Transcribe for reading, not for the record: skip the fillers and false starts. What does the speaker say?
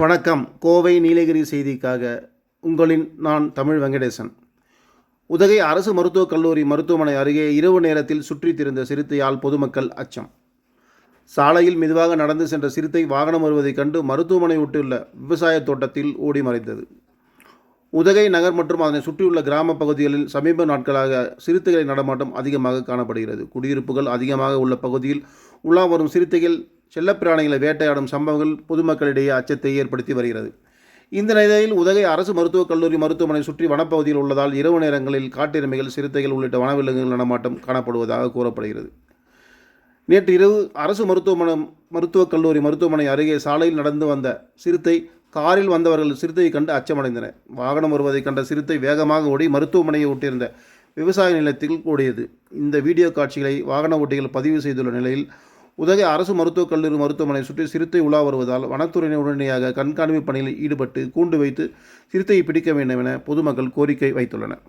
வணக்கம். கோவை நீலகிரி செய்திக்காக நான் தமிழ் வெங்கடேசன். உதகை அரசு மருத்துவக் கல்லூரி மருத்துவமனை அருகே இரவு நேரத்தில் சுற்றித் திரிந்த சிறுத்தையால் பொதுமக்கள் அச்சம். சாலையில் மெதுவாக நடந்து சென்ற சிறுத்தை வாகனம் வருவதைக் கண்டு மருத்துவமனை ஒட்டியுள்ள விவசாய தோட்டத்தில் ஓடி மறைந்தது. உதகை நகர் மற்றும் அதனை சுற்றியுள்ள கிராம பகுதிகளில் சமீப நாட்களாக சிறுத்தைகளின் நடமாட்டம் அதிகமாக காணப்படுகிறது. குடியிருப்புகள் அதிகமாக உள்ள பகுதியில் உலா வரும் சிறுத்தைகள் செல்லப்பிராணிகளை வேட்டையாடும் சம்பவங்கள் பொதுமக்களிடையே அச்சத்தை ஏற்படுத்தி வருகிறது. இந்த நிலையில் உதகை அரசு மருத்துவக் கல்லூரி மருத்துவமனை சுற்றி வனப்பகுதியில் உள்ளதால் இரவு நேரங்களில் காட்டெருமைகள், சிறுத்தைகள் உள்ளிட்ட வனவிலங்குகள் நடமாட்டம் காணப்படுவதாக கூறப்படுகிறது. நேற்று இரவு அரசு மருத்துவக் கல்லூரி மருத்துவமனை அருகே சாலையில் நடந்து வந்த சிறுத்தை காரில் வந்தவர்கள் சிறுத்தையை கண்டு அச்சமடைந்தனர். வாகனம் வருவதை கண்ட சிறுத்தை வேகமாக ஓடி மருத்துவமனையை ஒட்டியிருந்த விவசாய நிலத்தில் ஓடியது. இந்த வீடியோ காட்சிகளை வாகன ஓட்டிகள் பதிவு செய்துள்ள நிலையில் உதகை அரசு மருத்துவக் கல்லூரி மருத்துவமனை சுற்றி சிறுத்தை உலா வருவதால் வனத்துறையினர் உடனடியாக கண்காணிப்பு பணியில் ஈடுபட்டு கூண்டு வைத்து சிறுத்தையை பிடிக்க வேண்டும் என பொதுமக்கள் கோரிக்கை வைத்துள்ளனர்.